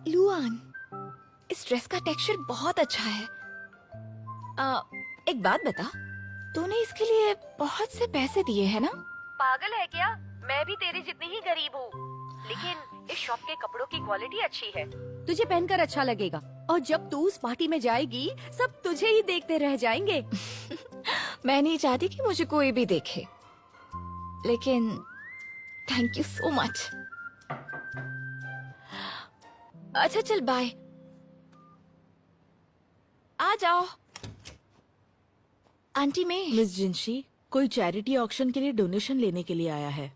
Luann, इस dress का texture बहुत अच्छा है। एक बात बता, तूने इसके लिए बहुत से पैसे दिए हैं ना? पागल है क्या? मैं भी तेरी जितनी ही गरीब हूँ, लेकिन इस शॉप के कपड़ों की क्वालिटी अच्छी है। तुझे पहनकर अच्छा लगेगा और जब तू उस पार्टी में जाएगी सब तुझे ही देखते रह जाएंगे। मैं नहीं चाहती कि मुझे कोई भी देखे, लेकिन थैंक यू सो मच। अच्छा चल बाय, आ जाओ। आंटी में मिस जिंशी, कोई चैरिटी ऑक्शन के लिए डोनेशन लेने के लिए आया है।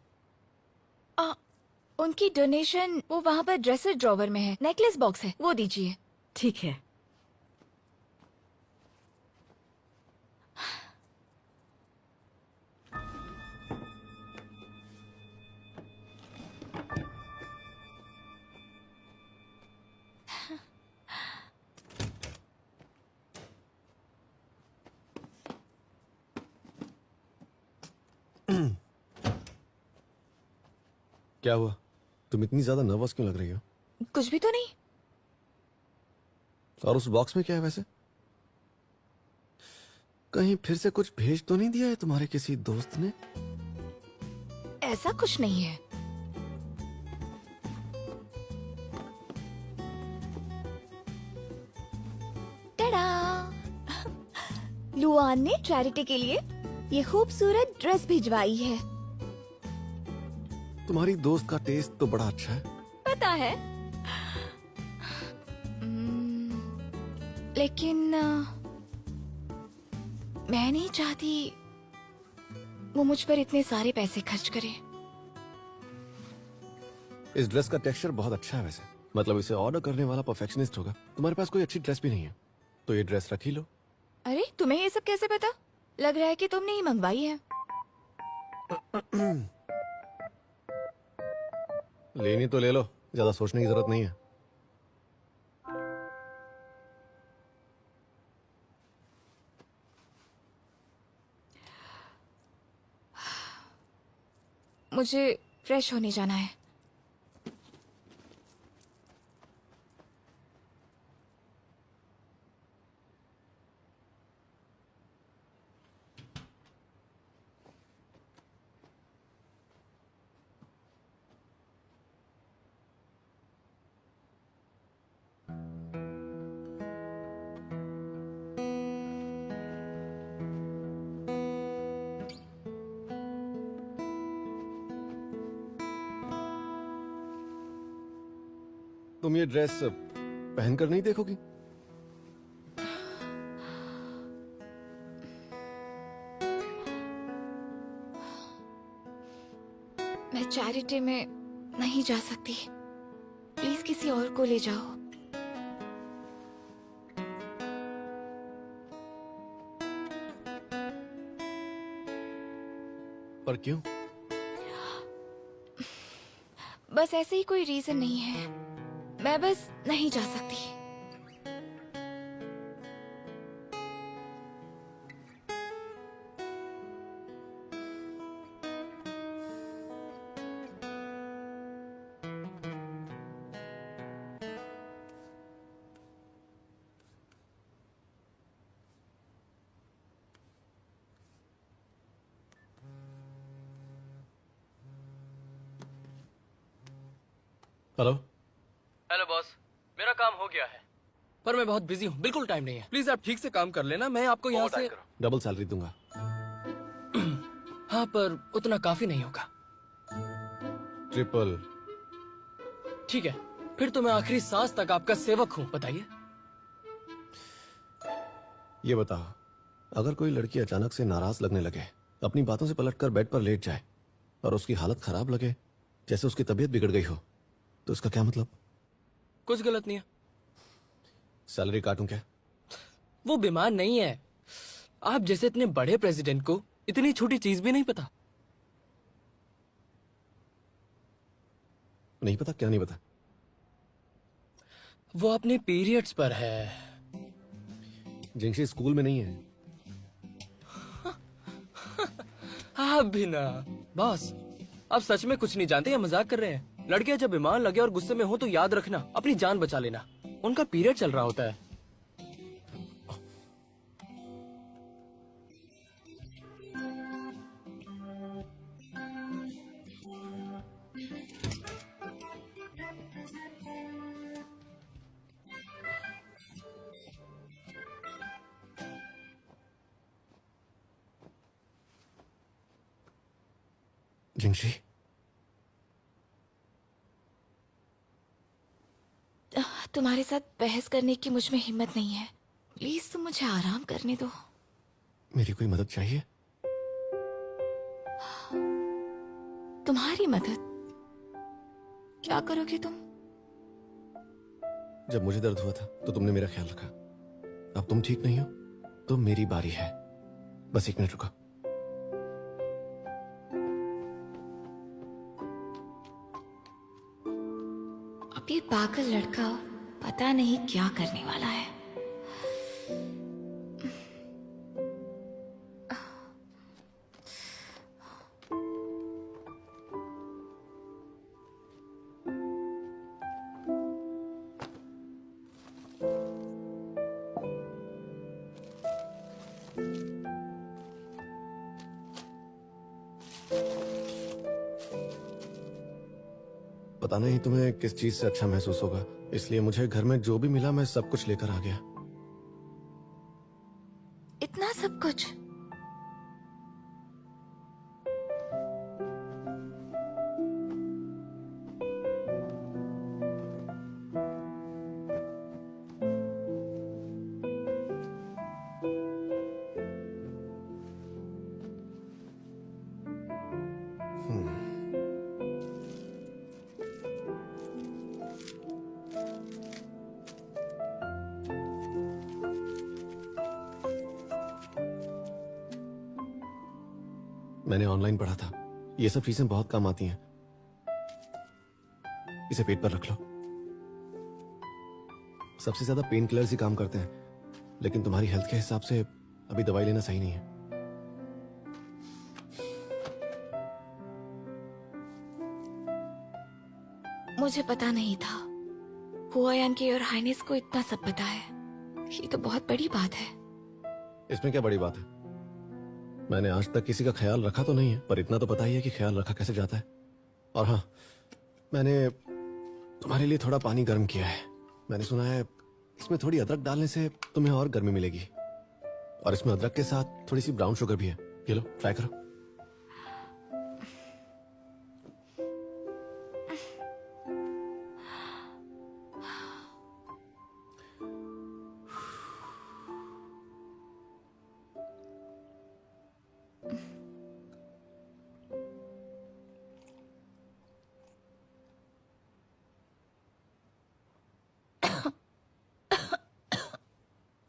उनकी डोनेशन वो वहाँ पर ड्रेसर ड्रॉवर में है, नेकलेस बॉक्स है, वो दीजिए। ठीक है। क्या हुआ? तुम इतनी ज्यादा नर्वस क्यों लग रही हो? कुछ भी तो नहीं। और उस बॉक्स में क्या है वैसे? कहीं फिर से कुछ भेज तो नहीं दिया है तुम्हारे किसी दोस्त ने? ऐसा कुछ नहीं है। टडा! लुआन ने चैरिटी के लिए ये खूबसूरत ड्रेस भिजवाई है। तुम्हारी दोस्त का टेस्ट तो बड़ा अच्छा है। पता है, लेकिन मैं नहीं चाहती वो मुझ पर इतने सारे पैसे खर्च करे। इस ड्रेस का टेक्सचर बहुत अच्छा है वैसे, मतलब इसे ऑर्डर करने वाला परफेक्शनिस्ट होगा। तुम्हारे पास कोई अच्छी ड्रेस भी नहीं है तो ये ड्रेस रख ही लो। अरे तुम्हें ये सब कैसे पता? लग रहा है कि तुमने ही मंगवाई है। लेनी तो ले लो, ज्यादा सोचने की जरूरत नहीं है। मुझे फ्रेश होने जाना है। तुम ये ड्रेस पहनकर नहीं देखोगी? मैं चैरिटी में नहीं जा सकती, प्लीज किसी और को ले जाओ। पर क्यों? बस ऐसे ही, कोई रीजन नहीं है, मैं बस नहीं जा सकती। हेलो। हेलो बॉस, मेरा काम हो गया है पर मैं बहुत बिजी हूँ, बिल्कुल टाइम नहीं है। प्लीज आप ठीक से काम कर लेना, मैं आपको यहाँ से डबल सैलरी दूंगा। हाँ पर उतना काफी नहीं होगा। ट्रिपल। ठीक है, फिर तो मैं आखिरी सांस तक आपका सेवक हूँ। बताइए। ये बताओ, अगर कोई लड़की अचानक से नाराज लगने लगे, अपनी बातों से पलटकर बेड पर लेट जाए और उसकी हालत खराब लगे, जैसे उसकी तबीयत बिगड़ गई हो, तो इसका क्या मतलब? कुछ गलत नहीं है। सैलरी काटूं क्या? वो बीमार नहीं है। आप जैसे इतने बड़े प्रेसिडेंट को इतनी छोटी चीज भी नहीं पता। नहीं पता? क्या नहीं पता? वो अपने पीरियड्स पर है। जिंशी स्कूल में नहीं है। आप भी ना। बॉस, आप सच में कुछ नहीं जानते या मजाक कर रहे हैं? लड़कियां जब बीमार लगे और गुस्से में हो तो याद रखना, अपनी जान बचा लेना। उनका पीरियड चल रहा होता है। जिंगशी, तुम्हारे साथ बहस करने की मुझ में हिम्मत नहीं है। प्लीज तुम मुझे आराम करने दो। मेरी कोई मदद चाहिए? तुम्हारी मदद? क्या करोगे तुम? जब मुझे दर्द हुआ था तो तुमने मेरा ख्याल रखा। अब तुम ठीक नहीं हो तो मेरी बारी है। बस 1 मिनट रुको। अब ये पागल लड़का पता नहीं क्या करने वाला है। पता नहीं तुम्हें किस चीज से अच्छा महसूस होगा, इसलिए मुझे घर में जो भी मिला मैं सब कुछ लेकर आ गया। इतना सब कुछ? मैंने ऑनलाइन पढ़ा था, ये सब चीजें बहुत काम आती हैं। इसे पेट पर रख लो। सबसे ज्यादा पेन किलर्स ही काम करते हैं, लेकिन तुम्हारी हेल्थ के हिसाब से अभी दवाई लेना सही नहीं है। मुझे पता नहीं था हुआयान की और हाइनेस को इतना सब पता है। ये तो बहुत बड़ी बात है। इसमें क्या बड़ी बात है? मैंने आज तक किसी का ख्याल रखा तो नहीं है, पर इतना तो पता ही है कि ख्याल रखा कैसे जाता है। और हाँ, मैंने तुम्हारे लिए थोड़ा पानी गर्म किया है। मैंने सुना है इसमें थोड़ी अदरक डालने से तुम्हें और गर्मी मिलेगी, और इसमें अदरक के साथ थोड़ी सी ब्राउन शुगर भी है। ये लो, ट्राई करो।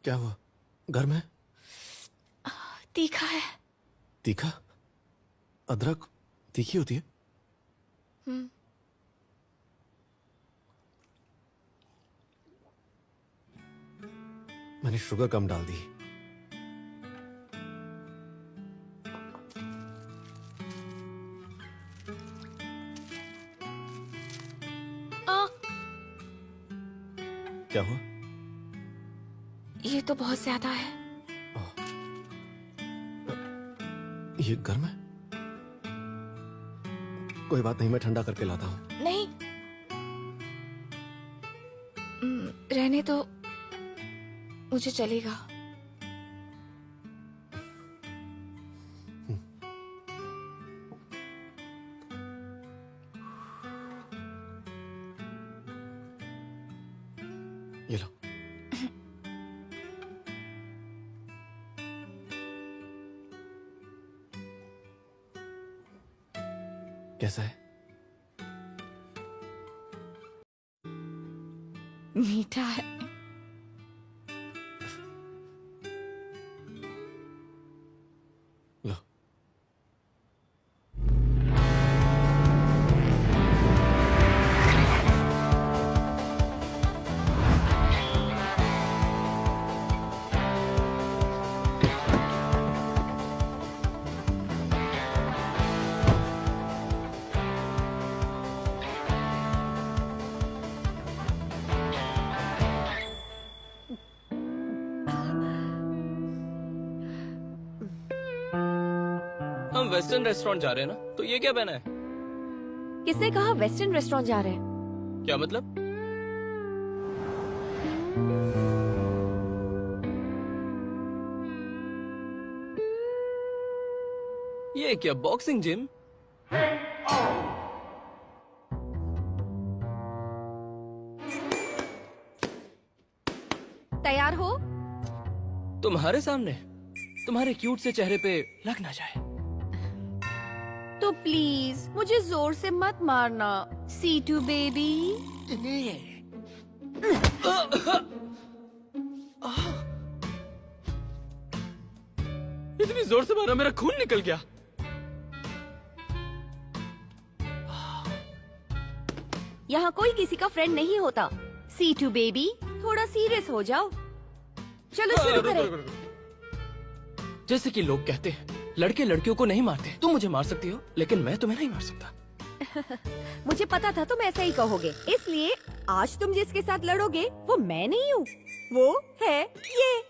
क्या हुआ? गर्म है? तीखा है। तीखा? अदरक तीखी होती है? मैंने शुगर कम डाल दी। क्या हुआ? ये तो बहुत ज्यादा है। ये गर्म है? कोई बात नहीं, मैं ठंडा करके लाता हूँ। नहीं, रहने तो मुझे चलेगा। ये लो। कैसा है? मीठा है। लो। हम वेस्टर्न रेस्टोरेंट जा रहे हैं ना, तो ये क्या पहना है? किसने कहा वेस्टर्न रेस्टोरेंट जा रहे हैं? क्या मतलब? ये क्या बॉक्सिंग जिम? तैयार हो? तुम्हारे सामने? तुम्हारे क्यूट से चेहरे पे लग ना जाए। तो प्लीज मुझे जोर से मत मारना। C2 baby. इतनी जोर से मारा मेरा खून निकल गया। यहाँ कोई किसी का फ्रेंड नहीं होता। C2 बेबी, थोड़ा सीरियस हो जाओ। चलो शुरू करें। जैसे कि लोग कहते हैं, लड़के लड़कियों को नहीं मारते। तुम मुझे मार सकती हो, लेकिन मैं तुम्हें नहीं मार सकता। मुझे पता था तुम ऐसा ही कहोगे, इसलिए आज तुम जिसके साथ लड़ोगे वो मैं नहीं हूँ, वो है ये।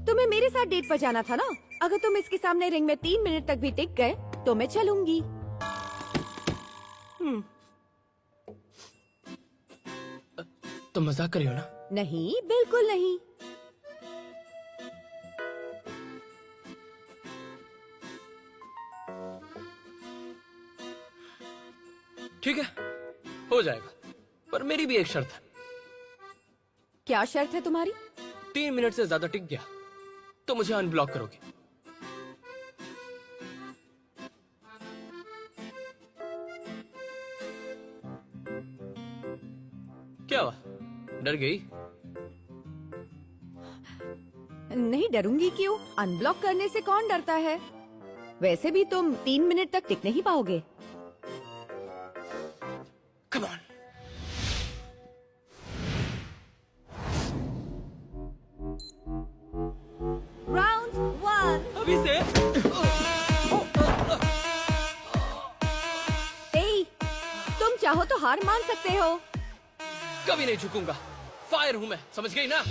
तुम्हें मेरे साथ डेट पर जाना था ना? अगर तुम इसके सामने रिंग में 3 मिनट तक भी टिक गए तो मैं चलूंगी। तुम मजाक कर रही हो ना? नहीं, बिल्कुल नहीं। ठीक है, हो जाएगा, पर मेरी भी एक शर्त है। क्या शर्त है तुम्हारी? 3 मिनट से ज्यादा टिक गया तो मुझे अनब्लॉक करोगे। क्या हुआ, डर गई? नहीं डरूंगी क्यों? अनब्लॉक करने से कौन डरता है? वैसे भी तुम 3 मिनट तक टिक नहीं पाओगे। Come on. Round 1। अभी से? ए, तुम चाहो तो हार मान सकते हो। कभी नहीं झुकूंगा। फायर हूं मैं, समझ गई ना?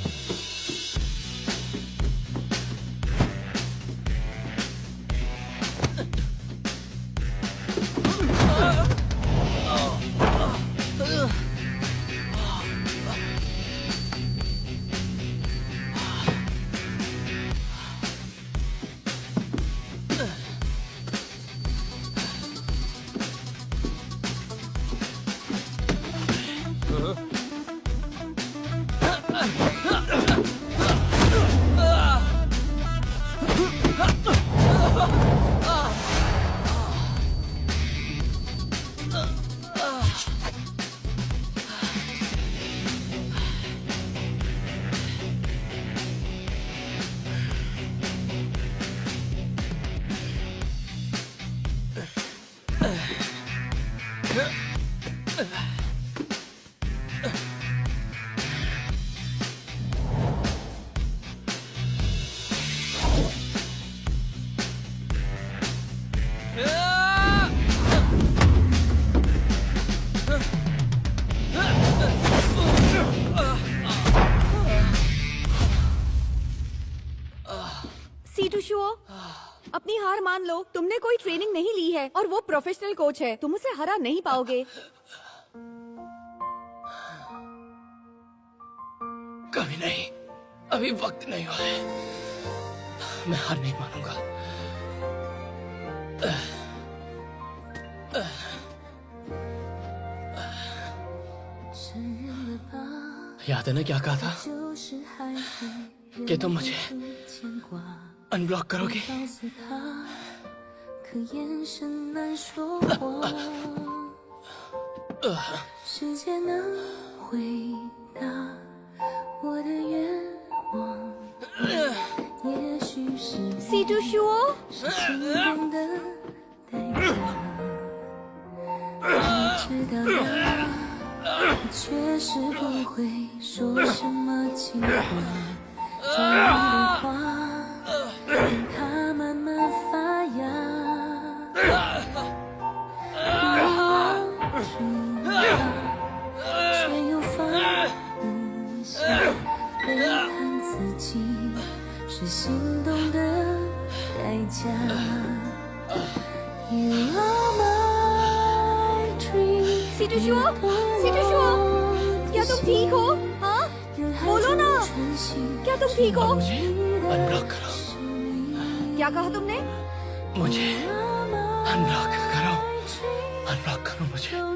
C2 शुओ, अपनी हार मान लो। तुमने कोई ट्रेनिंग नहीं ली है और वो प्रोफेशनल कोच है। तुम उसे हरा नहीं पाओगे। कभी नहीं, अभी वक्त नहीं हुआ है। मैं हार नहीं मानूंगा। याद है ना क्या कहा था कि तुम मुझे अनब्लॉक करोगे? C2 शुओ, 确实不会说什么情话，这样的话让它慢慢发芽。握住它，却又放不下，背叛自己是心动的 सीटू शुओ, क्या तुम ठीक हो? हाँ, बोलो ना, क्या तुम ठीक हो? मुझे अनब्लॉक करो, क्या कहा तुमने? मुझे अनब्लॉक करो, अनब्लॉक करो मुझे।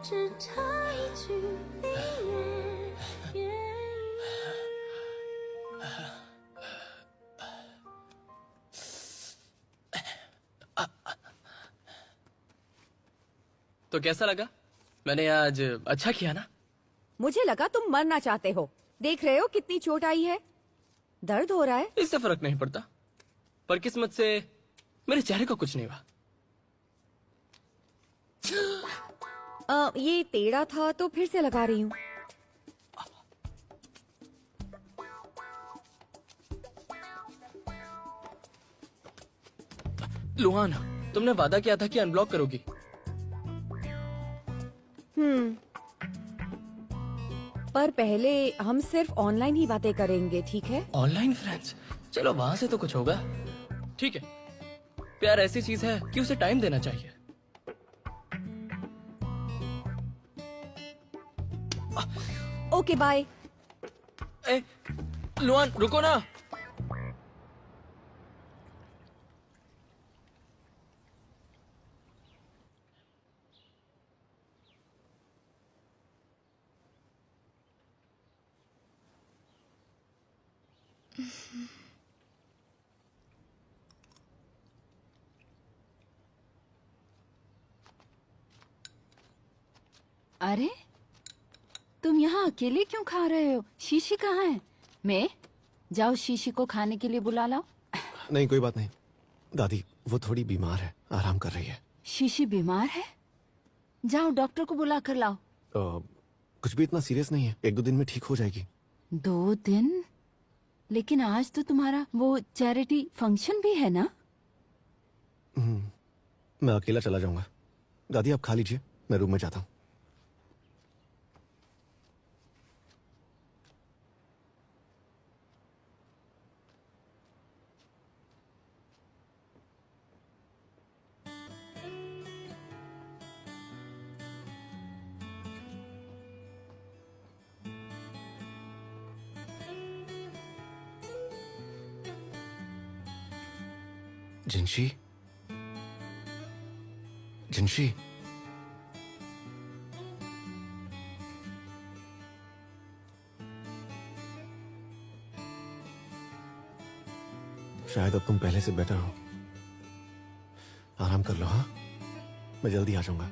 只差一句你也。 तो कैसा लगा? मैंने आज अच्छा किया ना? मुझे लगा तुम मरना चाहते हो। देख रहे हो कितनी चोट आई है, दर्द हो रहा है। इससे फर्क नहीं पड़ता, पर किस्मत से मेरे चेहरे को कुछ नहीं हुआ। ये टेढ़ा था तो फिर से लगा रही हूँ। लुहान, तुमने वादा किया था कि अनब्लॉक करोगी। पर पहले हम सिर्फ ऑनलाइन ही बातें करेंगे, ठीक है? ऑनलाइन फ्रेंड्स, चलो वहां से तो कुछ होगा। ठीक है, प्यार ऐसी चीज है कि उसे टाइम देना चाहिए। Okay bye. ए, लुहान रुको ना। अरे तुम यहाँ अकेले क्यों खा रहे हो? शीशी कहाँ है? मैं जाओ शीशी को खाने के लिए बुला लाओ। नहीं, कोई बात नहीं दादी, वो थोड़ी बीमार है, आराम कर रही है। शीशी बीमार है? जाओ डॉक्टर को बुला कर लाओ। कुछ भी इतना सीरियस नहीं है, 1-2 दिन में ठीक हो जाएगी। 2 दिन? लेकिन आज तो तुम्हारा वो चैरिटी फंक्शन भी है ना? मैं अकेला चला जाऊंगा। दादी आप खा लीजिए, मैं रूम में जाता हूँ। जिनशी, जिनशी, शायद अब तुम पहले से बेटर हो। आराम कर लो। हाँ, मैं जल्दी आ जाऊंगा।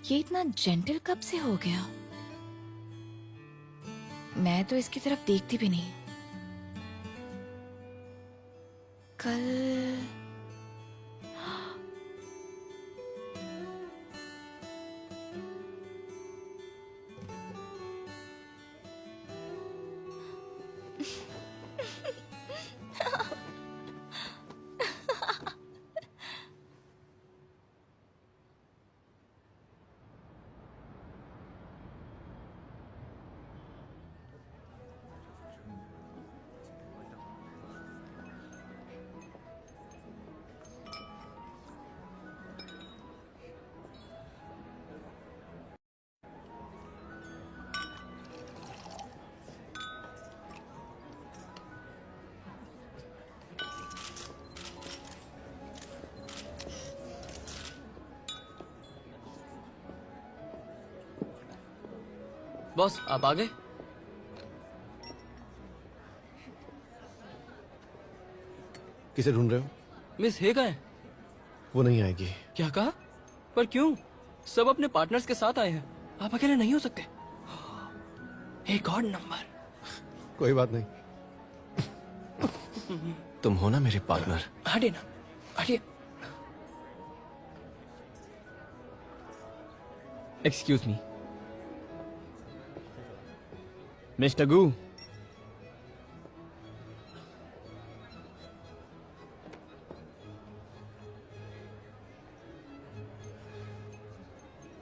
ये इतना जेंटल कब से हो गया? मैं तो इसकी तरफ देखती भी नहीं। कल बॉस आप आ गए? किसे ढूंढ रहे हो? मिस हे कहाँ है? वो नहीं आएगी। क्या कहा? पर क्यों? सब अपने पार्टनर्स के साथ आए हैं, आप अकेले नहीं हो सकते। एक और नंबर। कोई बात नहीं, तुम हो ना मेरे पार्टनर। हटिए ना, हटिए। एक्सक्यूज मी मिस्टर गू,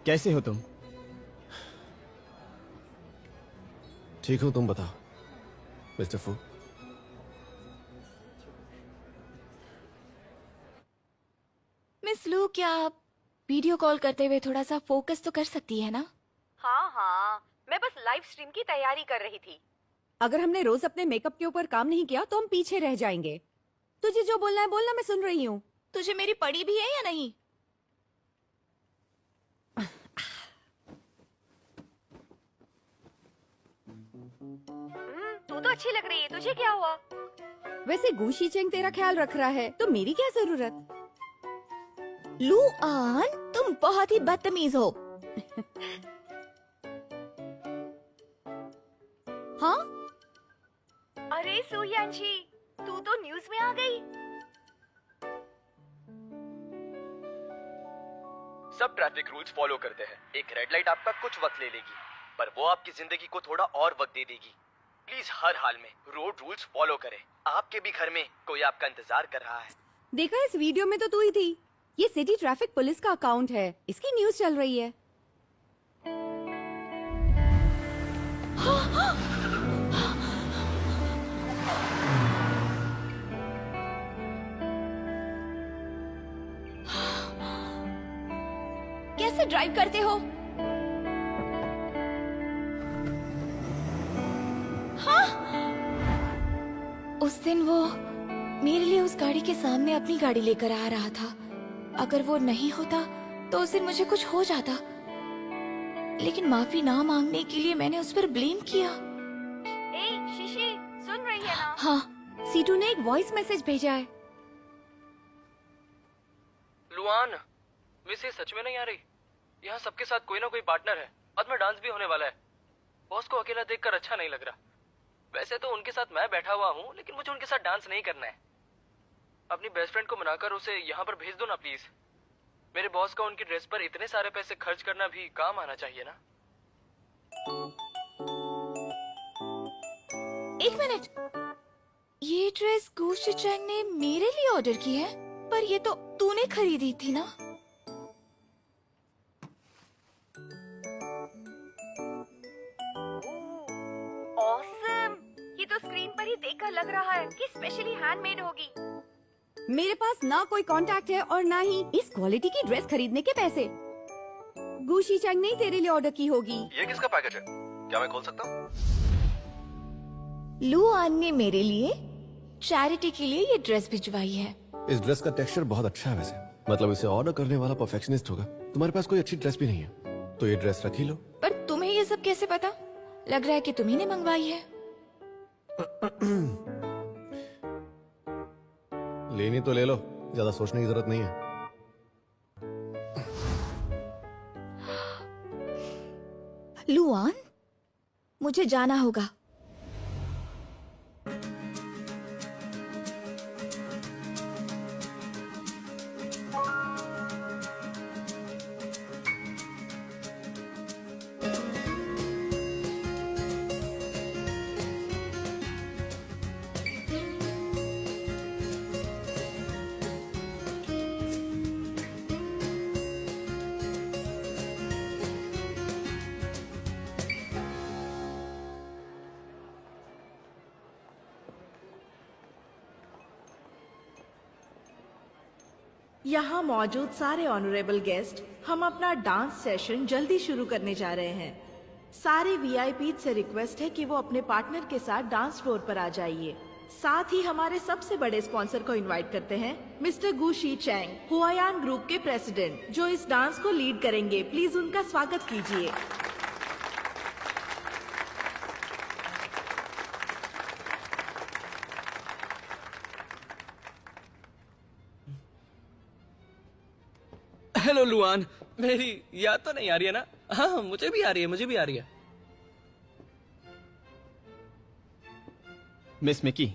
कैसे हो तुम? ठीक हूं, तुम बताओ मिस्टर फू। मिस लू, क्या आप वीडियो कॉल करते हुए थोड़ा सा फोकस तो कर सकती है ना? हाँ हाँ, मैं बस लाइव स्ट्रीम की तैयारी कर रही थी। अगर हमने रोज अपने मेकअप के ऊपर काम नहीं किया तो हम पीछे रह जाएंगे। तुझे जो बोलना है बोलना, मैं सुन रही हूँ। तुझे मेरी पड़ी भी है या नहीं? तू तो अच्छी लग रही है, तुझे क्या हुआ? वैसे गुशी चेंग तेरा ख्याल रख रहा है तो मेरी क्या जरूरत? लू आन, तुम बहुत ही बदतमीज हो। हाँ, अरे सूर्यांशी, तू तो न्यूज में आ गई। सब ट्रैफिक रूल्स फॉलो करते हैं। एक रेड लाइट आपका कुछ वक्त ले लेगी, पर वो आपकी जिंदगी को थोड़ा और वक्त दे देगी। प्लीज हर हाल में रोड रूल्स फॉलो करें। आपके भी घर में कोई आपका इंतजार कर रहा है। देखा, इस वीडियो में तो तू ही थी। ये सिटी ट्रैफिक पुलिस का अकाउंट है, इसकी न्यूज चल रही है। कैसे ड्राइव करते हो? हाँ? उस दिन वो मेरे लिए उस गाड़ी के सामने अपनी गाड़ी लेकर आ रहा था। अगर वो नहीं होता तो उस दिन मुझे कुछ हो जाता, लेकिन माफी ना मांगने के लिए मैंने उस पर ब्लेम किया। ए शीशी, सुन रही है ना? हाँ, सीटू ने एक वॉइस मैसेज भेजा है। लुआन, वैसे सच में नहीं आ रही। यहाँ सबके साथ कोई ना कोई पार्टनर है, बाद में डांस भी होने वाला है। बॉस को अकेला देखकर अच्छा नहीं लग रहा। वैसे तो उनके साथ मैं बैठा हुआ हूँ, लेकिन मुझे उनके साथ डांस नहीं करना है। अपनी बेस्ट फ्रेंड को मनाकर उसे यहाँ पर भेज दो ना प्लीज। मेरे बॉस का उनकी ड्रेस पर इतने सारे पैसे खर्च करना भी काम आना चाहिए ना। एक मिनट, ये ड्रेस गुशी चैंग ने मेरे लिए ऑर्डर की है, पर ये तो तूने खरीदी थी ना? ऑसम! ये तो स्क्रीन पर ही देखकर लग रहा है कि स्पेशली हैंडमेड होगी। मेरे पास ना कोई कांटेक्ट है और ना ही इस क्वालिटी की ड्रेस खरीदने के पैसे। गुशी चैंग ने तेरे लिए ऑर्डर की होगी। ये किसका पैकेज है? क्या मैं खोल सकता हूँ? लू आन ने मेरे लिए चैरिटी के लिए ये ड्रेस भिजवाई है। इस ड्रेस का टेक्सचर बहुत अच्छा है वैसे, मतलब इसे ऑर्डर करने वाला परफेक्शनिस्ट होगा। तुम्हारे पास कोई अच्छी ड्रेस भी नहीं है तो ये ड्रेस रख ही लो। पर तुम्हें ये सब कैसे पता? लग रहा है कि तुम्ही ने मंगवाई है। लेनी तो ले लो, ज्यादा सोचने की जरूरत नहीं है। लुआन, मुझे जाना होगा। यहाँ मौजूद सारे ऑनरेबल गेस्ट, हम अपना डांस सेशन जल्दी शुरू करने जा रहे हैं। सारे वीआईपी से रिक्वेस्ट है कि वो अपने पार्टनर के साथ डांस फ्लोर पर आ जाइए। साथ ही हमारे सबसे बड़े स्पॉन्सर को इनवाइट करते हैं, मिस्टर गुशी चैंग, हुआयान ग्रुप के प्रेसिडेंट, जो इस डांस को लीड करेंगे। प्लीज उनका स्वागत कीजिए। हेलो लुआन, मेरी याद तो नहीं आ रही है ना? हाँ, मुझे भी आ रही है, मुझे भी आ रही है। मिस मिकी,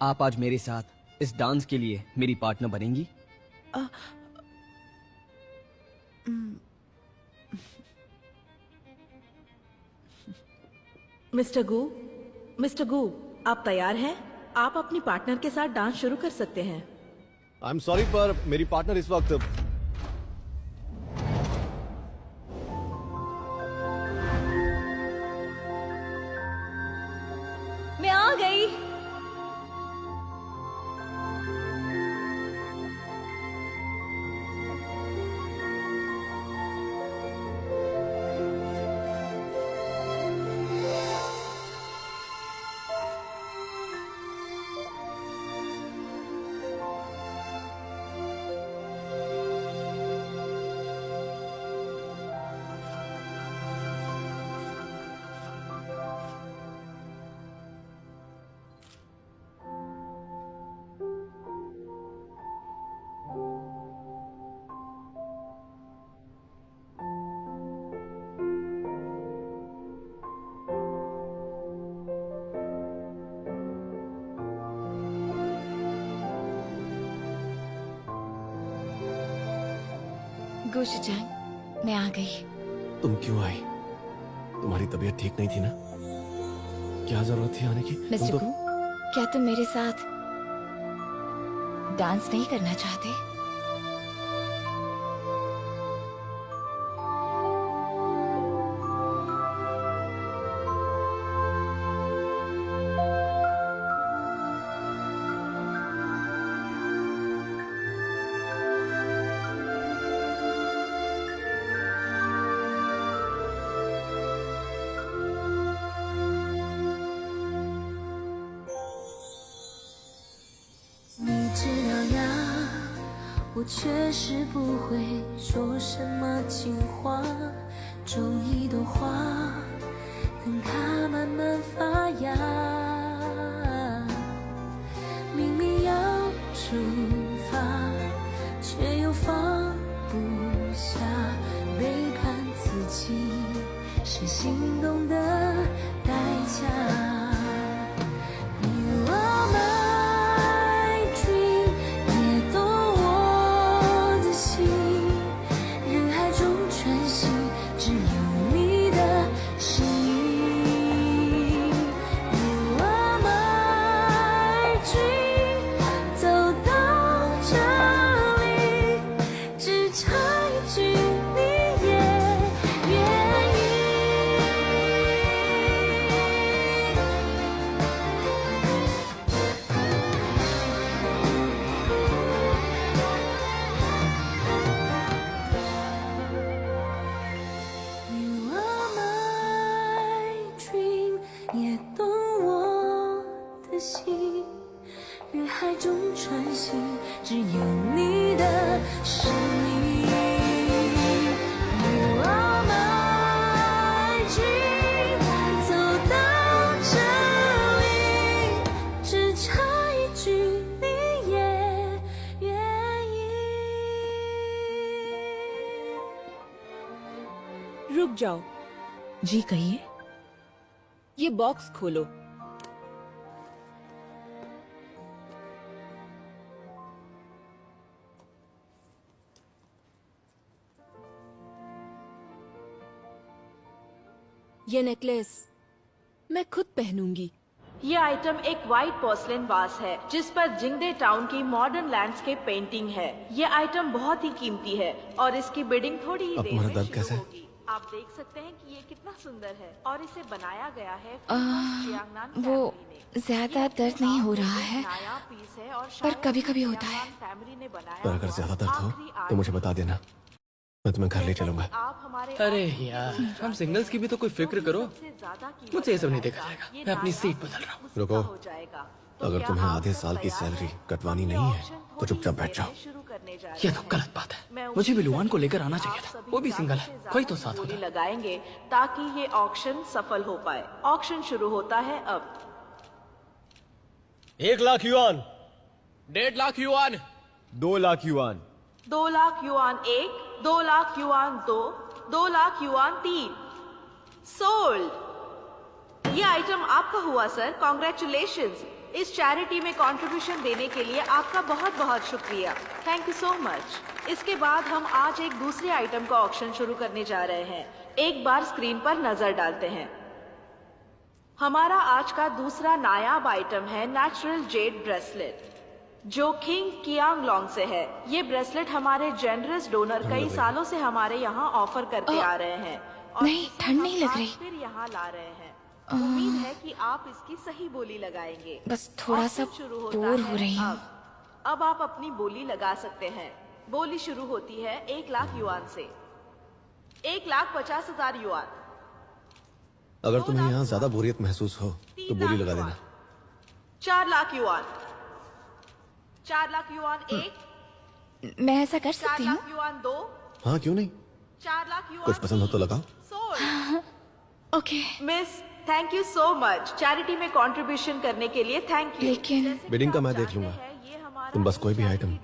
आप आज मेरे साथ इस डांस के लिए मेरी पार्टनर बनेंगी? मिस्टर गू, आप तैयार हैं? आप अपनी पार्टनर के साथ डांस शुरू कर सकते हैं। आई एम सॉरी पर मेरी पार्टनर इस वक्त मैं आ गई। गुशजान, मैं आ गई। तुम क्यों आई? तुम्हारी तबीयत ठीक नहीं थी ना? क्या जरूरत थी आने की? मिस्टर तुम गू, क्या तुम मेरे साथ डांस नहीं करना चाहते?我确实不会说什么情话，种一朵花，等它慢慢发芽。明明要出发，却又放不下，背叛自己是心动的代价。रुक जाओ। जी कहिए। ये बॉक्स खोलो। ये नेकलेस मैं खुद पहनूंगी। ये आइटम एक व्हाइट पोर्सलेन वास है जिस पर जिंगडे टाउन की मॉडर्न लैंडस्केप पेंटिंग है। ये आइटम बहुत ही कीमती है और इसकी बिडिंग थोड़ी ही अब देर तुम्हारा में दर्द शुरू कैसा है? होगी। आप देख सकते हैं कि ये कितना सुंदर है और इसे बनाया गया है वो ज्यादा दर्द नहीं हो रहा है, पर कभी-कभी होता है। पर अगर ज्यादा दर्द हो तो मुझे बता देना, मैं तुम्हें घर ले चलूंगा। अरे यार, हम सिंगल्स की भी तो कोई फिक्र करो। मुझसे ये सब नहीं देखा जाएगा। मैं अपनी सीट बदल रहा हूँ। रुको, अगर तुम्हें आधे साल की सैलरी कटवानी नहीं है तो चुपचाप बैठ जाओ। ये तो गलत बात है। मुझे भी लुआन को लेकर आना चाहिए था। वो भी सिंगल है, कोई तो साथ होता। लगाएंगे ताकि ये ऑक्शन सफल हो पाए। ऑक्शन शुरू होता है अब। 1 lakh yuan, 1.5 lakh yuan, 2 lakh yuan, 2 lakh yuan 1, 2 lakh yuan 2, 2 lakh yuan 3। Sold. ये आइटम आपका हुआ सर, कॉन्ग्रेचुलेशंस। इस चैरिटी में कंट्रीब्यूशन देने के लिए आपका बहुत बहुत शुक्रिया। Thank you so much. इसके बाद हम आज एक दूसरे आइटम का ऑक्शन शुरू करने जा रहे हैं। एक बार स्क्रीन पर नजर डालते हैं। हमारा आज का दूसरा नायाब आइटम है नेचुरल जेड ब्रेसलेट, जो किंग कियांग लॉन्ग से है। ये ब्रेसलेट हमारे जेनरस डोनर कई सालों से हमारे यहाँ ऑफर करते आ रहे हैं और नहीं, इसे ठंड हम नहीं लग आज रही। फिर यहाँ ला रहे हैं। उम्मीद है कि आप इसकी सही बोली लगाएंगे। बस थोड़ा सा ऑफर शुरू होता बोर है हो रही हूँ। अब आप अपनी बोली लगा सकते हैं। बोली शुरू होती है 1 लाख युआन से। 1,50,000 युआन। अगर तुम्हें यहाँ ज्यादा बोरियत महसूस हो तो बोली लगा देना। 4 लाख युआन। 4 लाख युआन 1। मैं ऐसा कर 4 सकती हूँ? लाख युआन 2। हाँ क्यों नहीं, 4 लाख युआन कुछ पसंद हो तो लगाओ। Sold. Okay, miss, thank you so much charity में कंट्रीब्यूशन करने के लिए। Thank you. लेकिन बिडिंग का मैं देख लूंगा। तुम बस कोई भी आइटम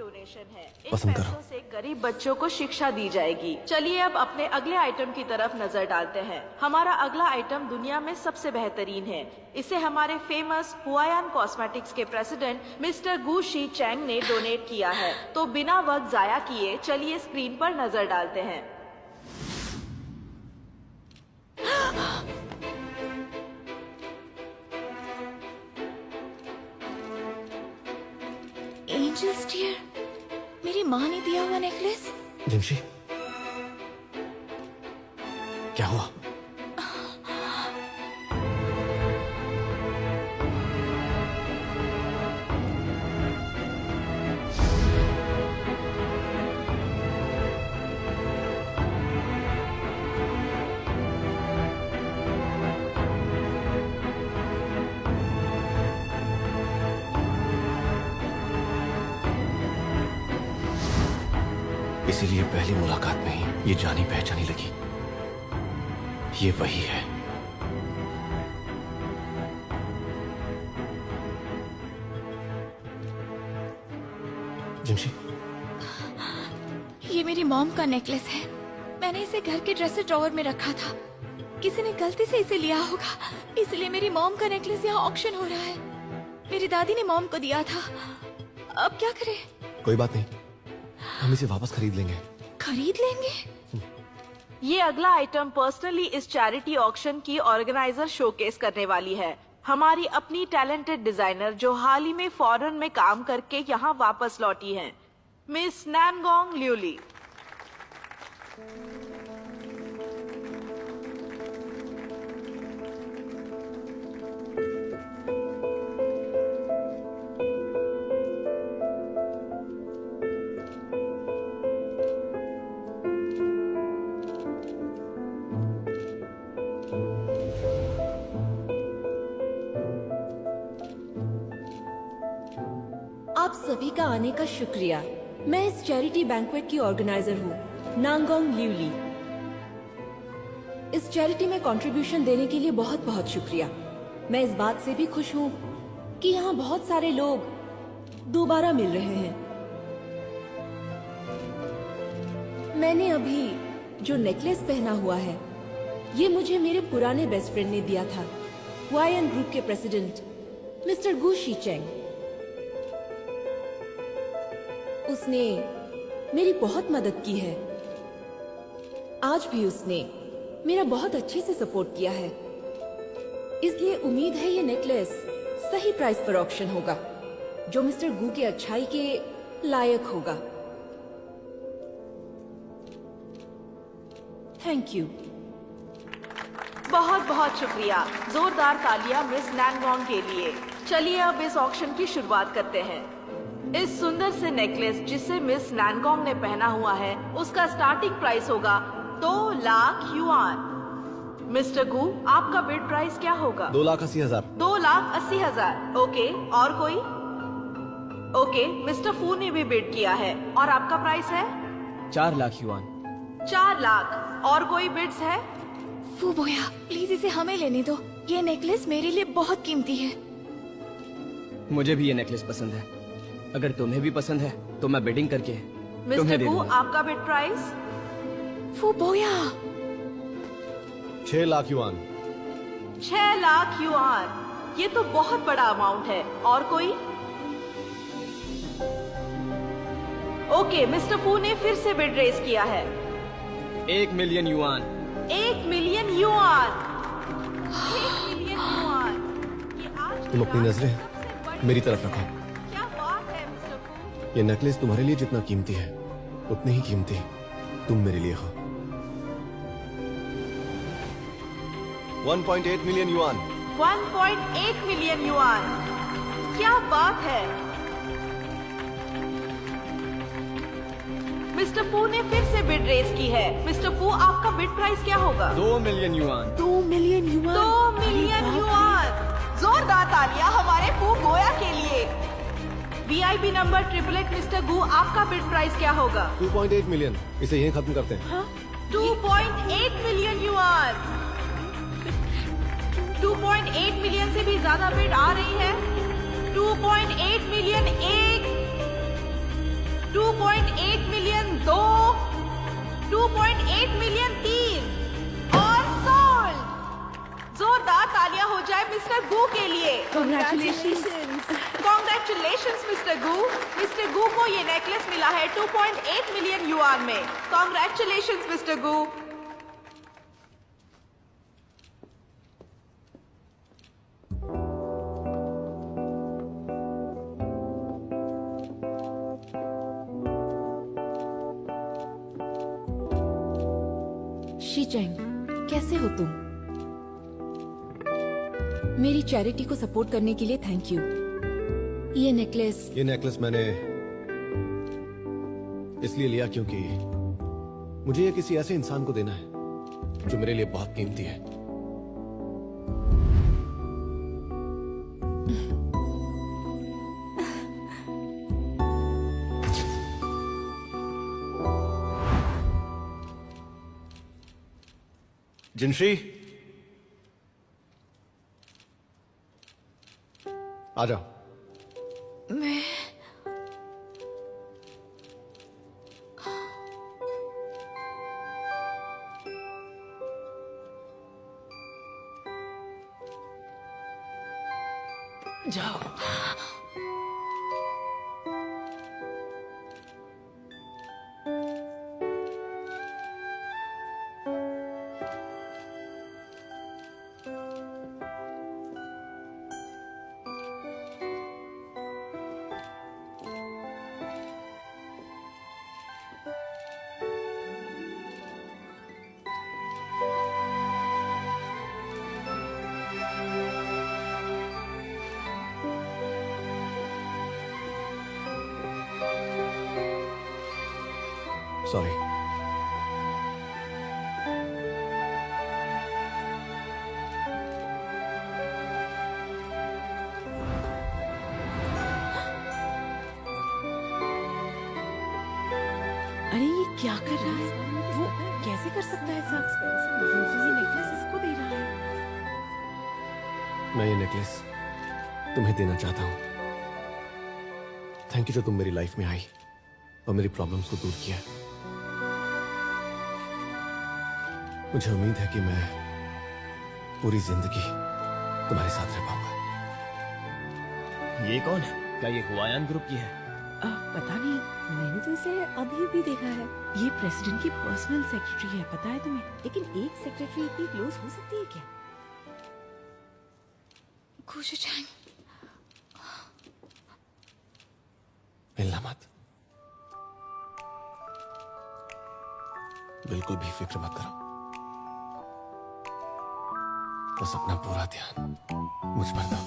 पसंद करो। से गरीब बच्चों को शिक्षा दी जाएगी। चलिए अब अपने अगले आइटम की तरफ नजर डालते हैं। हमारा अगला आइटम दुनिया में सबसे बेहतरीन है। इसे हमारे फेमस हुआयान कॉस्मेटिक्स के president mister Gu Shi Chang ने डोनेट किया है। तो बिना वक्त जाया किए चलिए स्क्रीन पर नजर डालते हैं। एंजल स्टीयर, मेरी माँ ने दिया हुआ नेकलेस। जिमशी, क्या हुआ? इसीलिए पहली मुलाकात में ही ये जानी पहचानी लगी। ये वही है। जिमशी, ये मेरी मॉम का नेकलेस है। मैंने इसे घर के ड्रेसर ड्रॉवर में रखा था। किसी ने गलती से इसे लिया होगा, इसलिए मेरी मॉम का नेकलेस यहाँ ऑक्शन हो रहा है। मेरी दादी ने मॉम को दिया था। अब क्या करें? कोई बात नहीं, हम इसे वापस खरीद लेंगे। खरीद लेंगे? ये अगला आइटम पर्सनली इस चैरिटी ऑक्शन की ऑर्गेनाइजर शोकेस करने वाली है। हमारी अपनी टैलेंटेड डिजाइनर जो हाल ही में फॉरेन में काम करके यहाँ वापस लौटी हैं, मिस नैनगोंग ल्यूली। आप सभी का आने का शुक्रिया। मैं इस चैरिटी बैंक्वेट की ऑर्गेनाइजर हूँ, नांगोंग ल्यूली। इस चैरिटी में कंट्रीब्यूशन देने के लिए बहुत बहुत शुक्रिया। मैं इस बात से भी खुश हूँ कि यहाँ बहुत सारे लोग दोबारा मिल रहे हैं। मैंने अभी जो नेकलेस पहना हुआ है, ये मुझे मेरे पुराने बेस्ट फ्रेंड ने दिया था, हुआयान ग्रुप के president mister Gu Shi Chang. उसने मेरी बहुत मदद की है। आज भी उसने मेरा बहुत अच्छे से सपोर्ट किया है। इसलिए उम्मीद है ये नेकलेस सही प्राइस पर ऑक्शन होगा, जो मिस्टर गू के अच्छाई के लायक होगा। Thank you. बहुत बहुत शुक्रिया। जोरदार तालियां मिस नैनगोंग के लिए। चलिए अब इस ऑक्शन की शुरुआत करते हैं। इस सुंदर से नेकलेस जिसे मिस नैनगोंग ने पहना हुआ है, उसका स्टार्टिंग प्राइस होगा 2 लाख युआन। मिस्टर गू, आपका बिड प्राइस क्या होगा? 2,80,000। 2,80,000। ओके, और कोई? ओके, मिस्टर फू ने भी बिड किया है। और आपका प्राइस है? 4 लाख युआन। 4 लाख। और कोई बिड्स है? फू बोया, प्लीज इसे हमें लेने दो। ये नेकलेस मेरे लिए बहुत कीमती है। मुझे भी ये नेकलेस पसंद है। अगर तुम्हें भी पसंद है तो मैं बिडिंग करके मिस्टर तुम्हें दे गू, दूंगा। आपका बिड प्राइस? फू बोया, 6 लाख युआन। 6 लाख युआन। ये तो बहुत बड़ा अमाउंट है। और कोई? ओके, मिस्टर फू ने फिर से बिड रेज किया है। 1 million yuan. 1 million yuan. 1 million yuan. तुम अपनी नजरें मेरी तरफ रखो। क्या बात है मिस्टर फू। ये नेकलेस तुम्हारे लिए जितना कीमती है उतनी ही कीमती तुम मेरे लिए हो। 1.8 मिलियन युआन। 1.8 million yuan. क्या बात है। मिस्टर फू ने फिर से बिड रेस की है। मिस्टर फू, आपका बिड प्राइस क्या होगा? 2 million yuan. 2 million yuan. 2 million yuan. जोरदार तालियां हमारे फू गोया के लिए। वीआईपी नंबर 888 मिस्टर गू, आपका बिड प्राइस क्या होगा? 2.8 मिलियन। इसे यहीं खत्म करते हैं। 2.8 मिलियन युआन। 2.8 मिलियन से भी ज्यादा बिड आ रही है। 2.8 मिलियन 1, 2.8 मिलियन 2, 2.8 मिलियन 3 और सोल्ड। जोरदार तालियां हो जाए मिस्टर गू के लिए। कॉन्ग्रेचुलेशंस मिस्टर गू। मिस्टर गू को ये नेकलेस मिला है 2.8 मिलियन युआन में। कॉन्ग्रेचुलेशंस मिस्टर गू। शीचेंग, कैसे हो तुम? मेरी चैरिटी को सपोर्ट करने के लिए थैंक यू। ये नेकलेस मैंने इसलिए लिया क्योंकि मुझे ये किसी ऐसे इंसान को देना है जो मेरे लिए बहुत कीमती है। जिनश्री, आ जाओ। मैं जाओ। सॉरी। अरे ये क्या कर रहा है? वो कैसे कर सकता है ऐसा? वो तो ये नेकलेस इसको दे रहा है। मैं ये नेकलेस तुम्हें देना चाहता हूँ। थैंक यू जो तुम मेरी लाइफ में आई और मेरी प्रॉब्लम्स को दूर किया। मुझे उम्मीद है कि मैं पूरी जिंदगी तुम्हारे साथ रह पाऊंगा। ये कौन है? क्या ये हुआयान ग्रुप की है? पता नहीं, मैंने तो इसे अभी भी देखा है। ये प्रेसिडेंट की पर्सनल सेक्रेटरी है, पता है तुम्हें? लेकिन एक सेक्रेटरी इतनी क्लोज हो सकती है क्या? गुशुचैंग, मिलना मत, बिल्कुल भी फिक्र मत करो। बस अपना पूरा ध्यान मुझ पर दो।